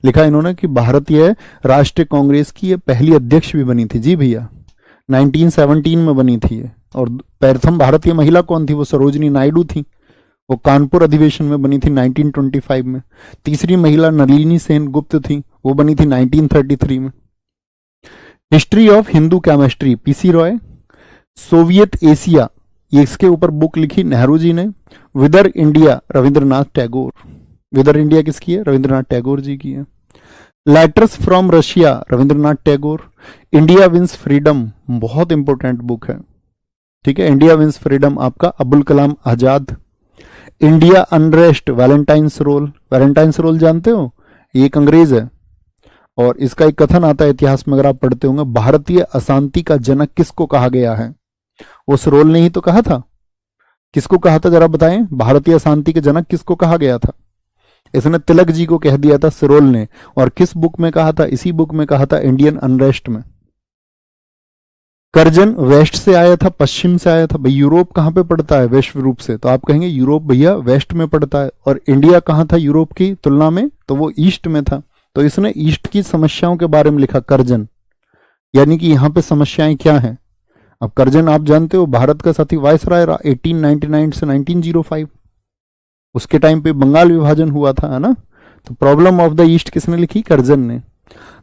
लिखा इन्होंने कि भारतीय राष्ट्रीय कांग्रेस की ये पहली अध्यक्ष भी बनी थी। जी भैया, 1917 में बनी थी ये। और प्रथम भारतीय महिला कौन थी? वो सरोजनी नायडू थी, वो कानपुर अधिवेशन में बनी थी 1925 में। तीसरी महिला नलिनी सेन गुप्त थी, वो बनी थी 1933 में। History of Hindu chemistry PC Roy. Soviet Asia, ये इसके ऊपर बुक लिखी नेहरू जी ने। Whither India Rabindranath Tagore. Whither India किसकी है? रविंद्रनाथ टैगोर जी की है। Letters from Russia, Rabindranath Tagore. India wins freedom, बहुत इंपॉर्टेंट बुक है, ठीक है। इंडिया विंस फ्रीडम आपका Abul Kalam Azad. India unrest, Valentine's Chirol. Valentine's Chirol जानते हो? ये एक अंग्रेज है और इसका एक कथन आता है इतिहास में, अगर आप पढ़ते होंगे, भारतीय अशांति का जनक किसको कहा गया है? उस रोल ने ही तो कहा था। किसको कहा था जरा बताएं? भारतीय अशांति के जनक किसको कहा गया था? इसने तिलक जी को कह दिया था सिरोल ने। और किस बुक में कहा था? इसी बुक में कहा था, इंडियन अनरेस्ट में। कर्जन वेस्ट से आया था, पश्चिम से आया था। भाई यूरोप कहां पे पड़ता है वैश्विक रूप से? तो आप कहेंगे यूरोप भैया वेस्ट में पड़ता है। और इंडिया कहां था यूरोप की तुलना में? तो वो ईस्ट में था। तो इसने ईस्ट की समस्याओं के बारे में लिखा, कर्जन, यानी कि यहां पे समस्याएं क्या हैं। अब कर्जन आप जानते हो भारत का साथी वायसराय रहा 1899 से 1905। उसके टाइम पे बंगाल विभाजन हुआ था, है ना। तो प्रॉब्लम ऑफ द ईस्ट किसने लिखी? कर्जन ने।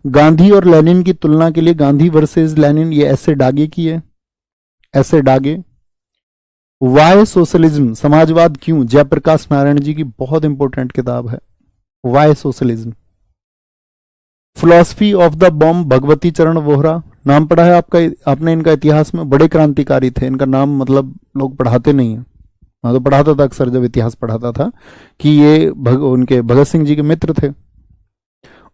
गांधी और लेनिन की तुलना के लिए, गांधी वर्सेस लेनिन, ये ऐसे डागे की है, ऐसे डागे। वाई सोशलिज्म, समाजवाद क्यों? जयप्रकाश नारायण जी की बहुत इंपॉर्टेंट किताब है why socialism. Philosophy of the bomb, Bhagwati Charan Vohra. नाम पढ़ा है आपका, आपने इनका इतिहास में? बड़े क्रांतिकारी थे। इनका नाम मतलब लोग पढ़ाते नहीं है, मैं तो पढ़ाता था अक्सर जब इतिहास पढ़ाता था, कि ये उनके भगत सिंह जी के मित्र थे।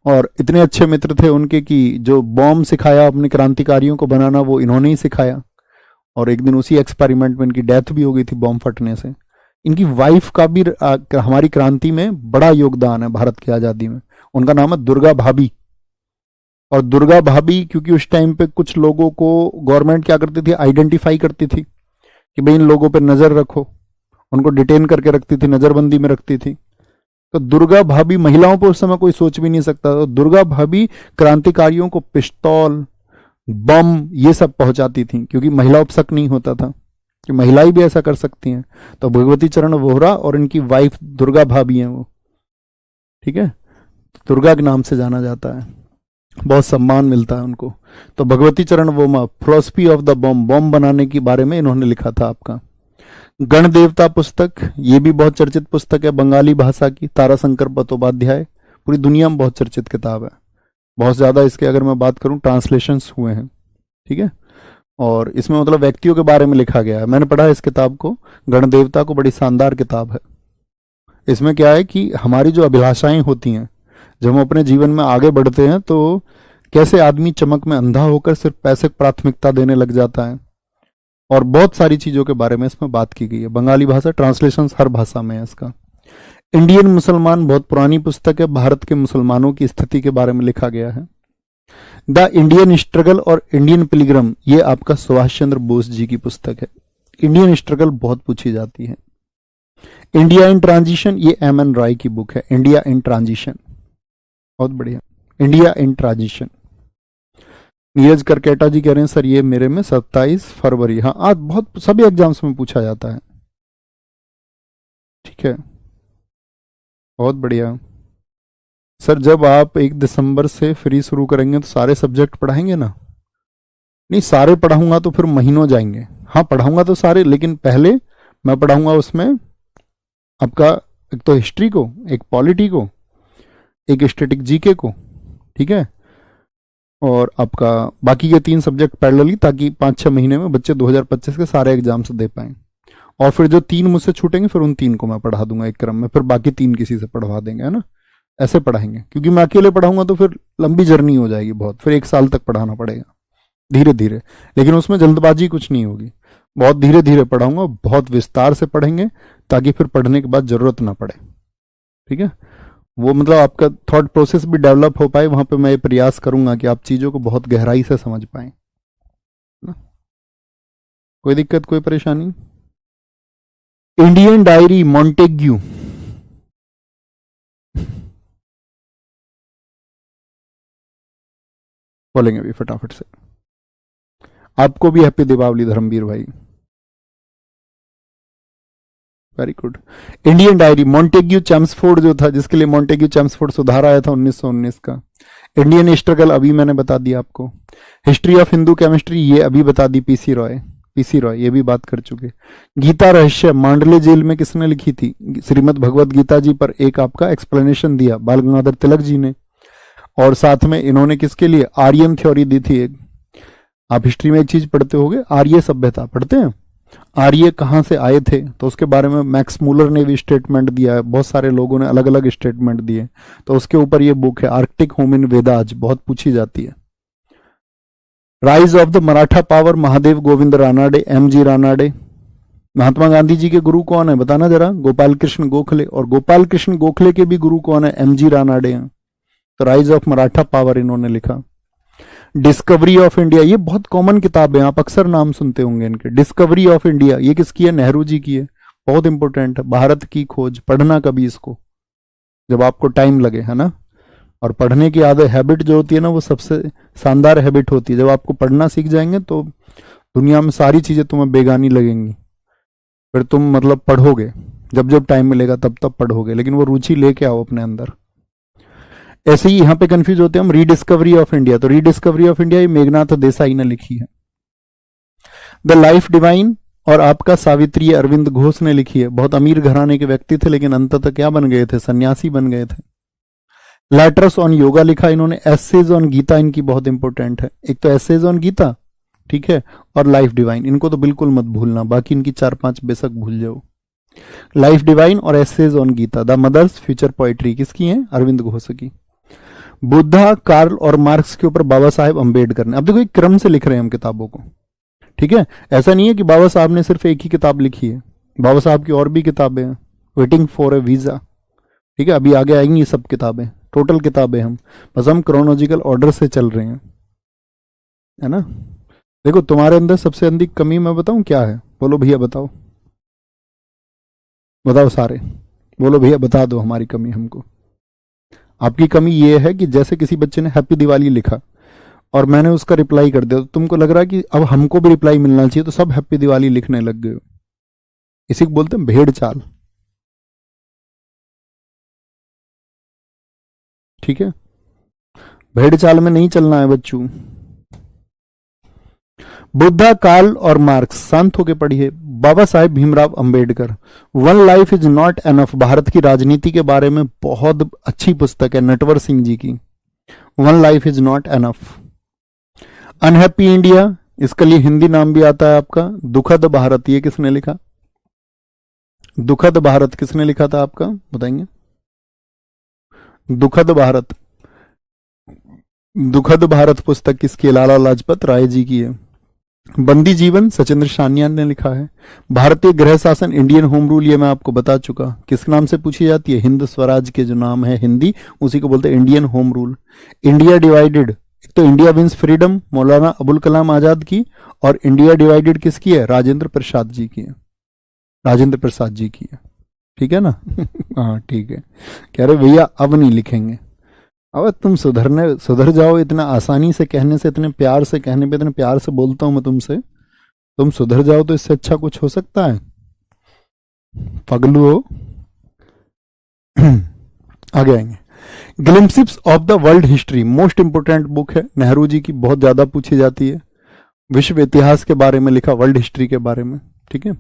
और इतने अच्छे मित्र थे उनके कि जो बॉम्ब सिखाया अपने क्रांतिकारियों को बनाना, वो इन्होंने ही सिखाया। और एक दिन उसी एक्सपेरिमेंट में इनकी डेथ भी हो गई थी बॉम्ब फटने से। इनकी वाइफ का भी हमारी क्रांति में बड़ा योगदान है, भारत की आजादी में। उनका नाम है दुर्गा भाभी। और दुर्गा भाभी क्योंकि उस टाइम पे कुछ लोगों को गवर्नमेंट क्या करती थी, आइडेंटिफाई करती थी कि भाई इन लोगों पे नजर रखो, उनको डिटेन करके रखती थी, नजरबंदी में रखती थी। तो दुर्गा भाभी, महिलाओं पर उस समय कोई सोच भी नहीं सकता, तो दुर्गा भाभी क्रांतिकारियों को पिस्तौल, बम, ये सब पहुंचाती थी, क्योंकि महिलाओं पर शक नहीं होता था कि महिलाएं भी ऐसा कर सकती हैं। तो भगवती चरण वोहरा और इनकी वाइफ दुर्गा भाभी हैं वो, ठीक है। दुर्गा के नाम से जाना जाता है, बहुत सम्मान मिलता है उनको। तो Bhagwati Charan Vohra, philosophy of the bomb, bomb बनाने के बारे में इन्होंने लिखा था आपका। गण देवता पुस्तक, ये भी बहुत चर्चित पुस्तक है बंगाली भाषा की, ताराशंकर बंदोपाध्याय। पूरी दुनिया में बहुत चर्चित किताब है, बहुत ज्यादा इसके अगर मैं बात करूं ट्रांसलेशंस हुए हैं, ठीक है। और इसमें मतलब व्यक्तियों के बारे में लिखा गया है, मैंने पढ़ा है इस किताब को, गण देवता को, बड़ी शानदार किताब है। इसमें क्या है कि हमारी जो अभिलाषाएं होती हैं, जब हम अपने जीवन में आगे बढ़ते हैं तो कैसे आदमी चमक में अंधा होकर सिर्फ पैसे को प्राथमिकता देने लग जाता है, और बहुत सारी चीजों के बारे में इसमें बात की गई है। बंगाली भाषा, ट्रांसलेशन हर भाषा में है इसका। इंडियन मुसलमान, बहुत पुरानी पुस्तक है, भारत के मुसलमानों की स्थिति के बारे में लिखा गया है। द इंडियन स्ट्रगल और इंडियन पिलग्रम, ये आपका सुभाष चंद्र बोस जी की पुस्तक है। इंडियन स्ट्रगल बहुत पूछी जाती है। इंडिया इन ट्रांजिशन, ये एम.एन. रॉय की बुक है, इंडिया इन ट्रांजिशन, बहुत बढ़िया। India in transition, Neeraj Kerketta ji कह रहे हैं सर ये मेरे में 27 फरवरी। हाँ, आज बहुत सभी एग्जाम्स में पूछा जाता है, ठीक है, बहुत बढ़िया। सर जब आप 1 दिसंबर से फ्री शुरू करेंगे तो सारे सब्जेक्ट पढ़ाएंगे ना? नहीं, सारे पढ़ाऊंगा तो फिर महीनों जाएंगे। हाँ पढ़ाऊंगा तो सारे, लेकिन पहले मैं पढ़ाऊंगा उसमें आपका एक तो हिस्ट्री को, एक पॉलिटी को, एक स्टैटिक जीके को, ठीक है, और आपका बाकी के 3 सब्जेक्ट पैरेलली, ताकि 5-6 महीने में बच्चे 2025 के सारे एग्जाम्स दे पाएं। और फिर जो 3 मुझसे छूटेंगे फिर उन 3 को मैं पढ़ा दूंगा एक क्रम में, फिर बाकी 3 किसी से पढ़वा देंगे, है ना, ऐसे पढ़ाएंगे। क्योंकि मैं अकेले पढ़ाऊंगा तो फिर लंबी जर्नी हो जाएगी बहुत, फिर 1 साल तक पढ़ाना पड़ेगा धीरे धीरे। लेकिन उसमें जल्दबाजी कुछ नहीं होगी, बहुत धीरे धीरे पढ़ाऊंगा, बहुत विस्तार से पढ़ेंगे, ताकि फिर पढ़ने के बाद जरूरत ना पड़े, ठीक है। वो मतलब आपका थॉट प्रोसेस भी डेवलप हो पाए, वहां पे मैं ये प्रयास करूंगा कि आप चीजों को बहुत गहराई से समझ पाए ना। कोई दिक्कत, कोई परेशानी? इंडियन डायरी, मॉन्टेग्यू, बोलेंगे अभी फटाफट से। आपको भी हैप्पी दीपावली धर्मवीर भाई, very good. Indian diary, Montague Chelmsford जो था, जिसके लिए मॉन्टेग्यू चैम्सफोर्ड सुधार आया था 1919 का। इंडियन स्ट्रगल अभी मैंने बता दिया आपको। हिस्ट्री ऑफ हिंदू केमिस्ट्री, ये अभी बता दी पीसी रॉय। पीसी रॉय, ये भी बात कर चुके। गीता रहस्य मांडले जेल में किसने लिखी थी? श्रीमद् भगवत गीता जी पर एक आपका एक्सप्लेनेशन दिया बाल गंगाधर तिलक जी ने, और साथ में इन्होंने किसके लिए आर्यन थ्योरी दी थी एक। आप हिस्ट्री में एक चीज पढ़ते होगे, आर्य सभ्यता पढ़ते हैं, आर्य कहाँ से आए थे, तो उसके बारे में मैक्स मूलर ने भी स्टेटमेंट दिया है, बहुत सारे लोगों ने अलग अलग स्टेटमेंट दिए, तो उसके ऊपर ये बुक है आर्कटिक होम इन वेदाज, बहुत पूछी जाती है। Rise of the Maratha power Mahadev Govind Ranade, M G Ranade. Mahatma Gandhi ji के गुरु कौन है बताना जरा? गोपाल कृष्ण गोखले, और गोपाल कृष्ण गोखले के भी गुरु कौन है? एम जी रानाडे हैं। तो राइज ऑफ मराठा पावर इन्होंने लिखा। डिस्कवरी ऑफ इंडिया, ये बहुत कॉमन किताब है, आप अक्सर नाम सुनते होंगे इनके। डिस्कवरी ऑफ इंडिया ये किसकी है? नेहरू जी की है, बहुत इंपॉर्टेंट है। भारत की खोज, पढ़ना कभी इसको जब आपको टाइम लगे, है ना। और पढ़ने की आदत, हैबिट जो होती है ना, वो सबसे शानदार हैबिट होती है। जब आपको पढ़ना सीख जाएंगे तो दुनिया में सारी चीजें तुम्हें बेगानी लगेंगी, फिर तुम मतलब पढ़ोगे, जब जब टाइम मिलेगा तब तब पढ़ोगे, लेकिन वो रुचि लेके आओ अपने अंदर। ऐसे ही यहां पे कंफ्यूज होते हैं हम, रीडिस्कवरी ऑफ इंडिया, तो रीडिस्कवरी ऑफ इंडिया ये मेघनाथ देसाई ने लिखी है। द लाइफ डिवाइन और आपका सावित्री अरविंद घोष ने लिखी है, बहुत अमीर घराने के व्यक्ति थे लेकिन अंततः क्या बन गए थे? सन्यासी बन गए थे। लेटर्स ऑन योगा लिखा इन्होंने। एसेज ऑन गीता इनकी बहुत इंपॉर्टेंट है, एक तो एसेज ऑन गीता, ठीक है, और लाइफ डिवाइन, इनको तो बिल्कुल मत भूलना, बाकी इनकी 4-5 बेशक भूल जाओ। लाइफ डिवाइन और essays on Gita. The mother's future poetry किसकी है? अरविंद घोष की। बुद्धा, कार्ल और मार्क्स के ऊपर बाबा साहेब अंबेडकर ने। अब देखो एक क्रम से लिख रहे हैं हम किताबों को, ठीक है, ऐसा नहीं है कि बाबा साहब ने सिर्फ एक ही किताब लिखी है, बाबा साहब की और भी किताबें हैं। वेटिंग फॉर ए वीजा, ठीक है, अभी आगे आएंगी ये सब किताबें, टोटल किताबें हम, बस हम क्रोनोलॉजिकल ऑर्डर से चल रहे हैं, है ना। देखो तुम्हारे अंदर सबसे अधिक कमी मैं बताऊं क्या है? बोलो भैया बताओ, बताओ सारे, बोलो भैया बता दो हमारी कमी हमको। आपकी कमी ये है कि जैसे किसी बच्चे ने हैप्पी दिवाली लिखा और मैंने उसका रिप्लाई कर दिया, तो तुमको लग रहा है कि अब हमको भी रिप्लाई मिलना चाहिए, तो सब हैप्पी दिवाली लिखने लग गए हो। इसी को बोलते हैं भेड़ चाल, ठीक है, भेड़ चाल में नहीं चलना है बच्चों। बुद्धा, कार्ल और मार्क्स, शांत होके पढ़िए। Baba Saheb Bhimrao Ambedkar, one life is not enough, Bharat की राजनीति के बारे में बहुत अच्छी पुस्तक है नटवर सिंह जी की, one life is not enough. Unhappy India, इसके लिए हिंदी नाम भी आता है आपका दुखद भारत, ये किसने लिखा? दुखद भारत किसने लिखा था आपका, बताएंगे? दुखद भारत, दुखद भारत पुस्तक किसकी है? लाला लाजपत राय जी की है। बंदी जीवन सचिंद्र शानियान ने लिखा है। भारतीय गृह शासन इंडियन होम रूल, ये मैं आपको बता चुका, किस नाम से पूछी जाती है? हिंद स्वराज के जो नाम है हिंदी, उसी को बोलते हैं Indian home rule. India divided, एक तो India wins freedom Maulana Abul Kalam आजाद की, और इंडिया डिवाइडेड किसकी है? राजेंद्र प्रसाद जी की है, राजेंद्र प्रसाद जी की है, ठीक है ना। हाँ ठीक है, कह रहे भैया अब नहीं लिखेंगे। अब तुम सुधर जाओ, इतना आसानी से कहने से, इतने प्यार से कहने पे, इतने प्यार से बोलता हूं मैं तुमसे, तुम सुधर जाओ तो इससे अच्छा कुछ हो सकता है? पगलू हो। आगे आएंगे। Glimpses of the world history, most important book है, नेहरू जी की, बहुत ज्यादा पूछी जाती है, विश्व इतिहास के बारे में लिखा, वर्ल्ड हिस्ट्री के बारे में, ठीक है।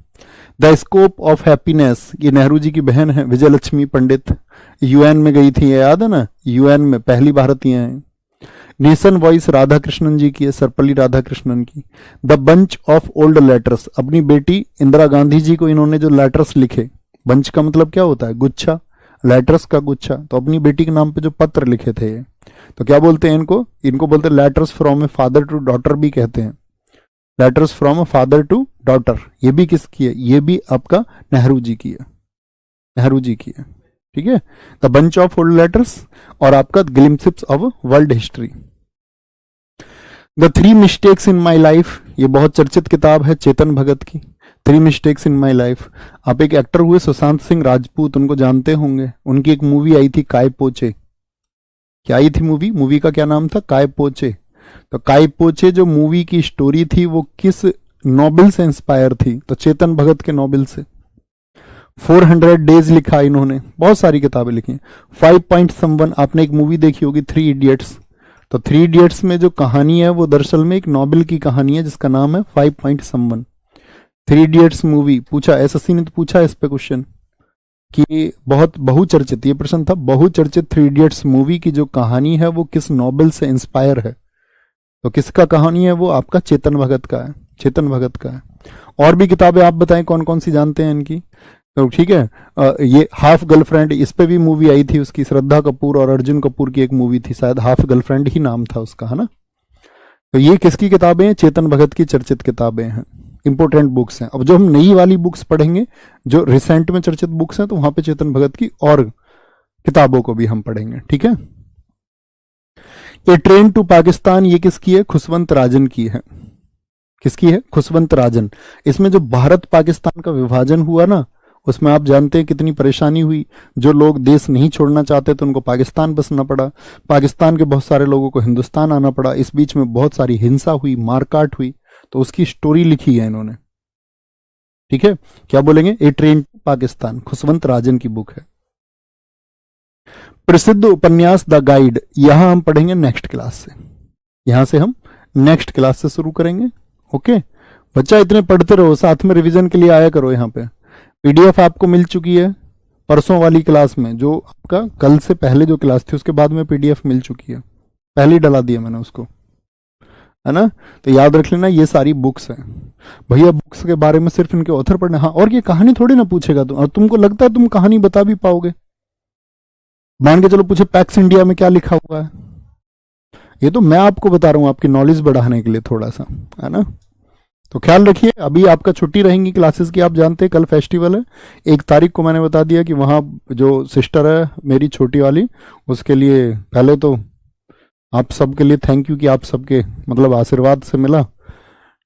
द स्कोप ऑफ हैप्पीनेस, ये नेहरू जी की बहन है विजय लक्ष्मी पंडित, यूएन में गई थी, याद है ना, यूएन में पहली भारतीय हैं। नेशन वॉइस राधा कृष्णन जी की है, सर्वपल्ली राधाकृष्णन की। The bunch of old letters, अपनी बेटी इंदिरा गांधी जी को इन्होंने जो लेटर्स लिखे, बंच का मतलब क्या होता है? गुच्छा, लेटर्स का गुच्छा, तो अपनी बेटी के नाम पे जो पत्र लिखे थे, तो क्या बोलते हैं इनको? इनको बोलते हैं letters from a father to daughter भी कहते हैं, letters from a father to daughter. ये भी किसकी है? ये भी आपका नेहरू जी की है, नेहरू जी की है, ठीक है। The bunch of old letters और आपका glimpses of world history. The 3 mistakes in my life, ये बहुत चर्चित किताब है चेतन भगत की, 3 मिस्टेक्स इन माई लाइफ। आप एक एक्टर हुए सुशांत सिंह राजपूत, उनको जानते होंगे, उनकी एक मूवी आई थी काय पोचे, क्या आई थी मूवी? मूवी का क्या नाम था? काय पोचे। तो काय पोचे जो मूवी की स्टोरी थी वो किस नोबेल से इंस्पायर थी? तो चेतन भगत के नोबेल से। 400 डेज लिखा इन्होंने, बहुत सारी किताबें लिखी हैं। 5.1, आपने एक मूवी देखी होगी 3 इडियट्स, तो 3 इडियट्स में जो कहानी है वो दरअसल में एक नोबेल की कहानी है जिसका नाम है 5.1। थ्री इडियट्स मूवी पूछा, एसएससी ने तो पूछा इस पे क्वेश्चन कि बहुत बहुचर्चित, ये प्रश्न था, बहुचर्चित थ्री इडियट्स मूवी की जो कहानी है वो किस नॉवेल से इंस्पायर है? तो किसका कहानी है वो? आपका चेतन भगत का है, चेतन भगत का है। और भी किताबें आप बताएं कौन कौन सी जानते हैं इनकी। तो ठीक है, ये हाफ गर्लफ्रेंड, इस पे भी मूवी आई थी उसकी, श्रद्धा कपूर और अर्जुन कपूर की एक मूवी थी, शायद हाफ गर्लफ्रेंड ही नाम था उसका, है ना। तो ये किसकी किताबें हैं? चेतन भगत की चर्चित किताबें हैं, इंपोर्टेंट बुक्स हैं। अब जो हम नई वाली बुक्स पढ़ेंगे, जो रिसेंट में चर्चित बुक्स हैं, तो वहां पे चेतन भगत की और किताबों को भी हम पढ़ेंगे, ठीक है। ए ट्रेन टू पाकिस्तान, ये किसकी है? खुशवंत राजन की है। किसकी है? खुशवंत राजन। इसमें जो भारत पाकिस्तान का विभाजन हुआ ना, उसमें आप जानते हैं कितनी परेशानी हुई। जो लोग देश नहीं छोड़ना चाहते तो उनको पाकिस्तान बसना पड़ा, पाकिस्तान के बहुत सारे लोगों को हिंदुस्तान आना पड़ा। इस बीच में बहुत सारी हिंसा हुई, मारकाट हुई, तो उसकी स्टोरी लिखी है इन्होंने, ठीक है। क्या बोलेंगे? ए ट्रेन टू पाकिस्तान, खुशवंत राजन की बुक है। प्रसिद्ध उपन्यास द गाइड, यहां हम पढ़ेंगे नेक्स्ट क्लास से, यहां से हम नेक्स्ट क्लास से शुरू करेंगे। ओके बच्चा, इतने पढ़ते रहो, साथ में रिवीजन के लिए आया करो। यहाँ पे पीडीएफ आपको मिल चुकी है परसों वाली क्लास में, जो आपका कल से पहले जो क्लास थी उसके बाद में पीडीएफ मिल चुकी है, पहले ही डला दिया मैंने उसको, है ना। तो याद रख लेना ये सारी बुक्स हैं भैया। बुक्स के बारे में सिर्फ इनके ऑथर पढ़ना। हाँ, और ये कहानी थोड़ी ना पूछेगा तुम, और तुमको लगता है तुम कहानी बता भी पाओगे? मान के चलो पूछे पैक्स इंडिया में क्या लिखा हुआ है, ये तो मैं आपको बता रहा हूं आपकी नॉलेज बढ़ाने के लिए थोड़ा सा, है ना। तो ख्याल रखिए, अभी आपका छुट्टी रहेंगी क्लासेस की, आप जानते हैं कल फेस्टिवल है। 1 तारीख को मैंने बता दिया कि वहाँ जो सिस्टर है मेरी छोटी वाली, उसके लिए पहले तो आप सबके लिए थैंक यू कि आप सबके मतलब आशीर्वाद से मिला,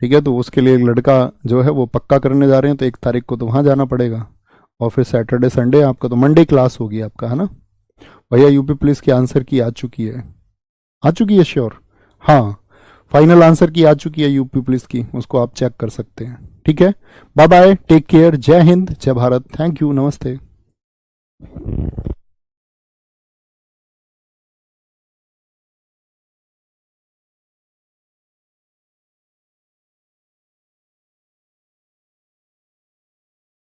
ठीक है। तो उसके लिए एक लड़का जो है वो पक्का करने जा रहे हैं, तो 1 तारीख को तो वहाँ जाना पड़ेगा। और फिर सैटरडे संडे आपका तो मंडे क्लास होगी आपका, है ना। भैया यूपी पुलिस की आंसर की आ चुकी है, आ चुकी है श्योर, हाँ फाइनल आंसर की आ चुकी है यूपी पुलिस की, उसको आप चेक कर सकते हैं, ठीक है। बाय बाय, टेक केयर, जय हिंद, जय भारत, थैंक यू, नमस्ते।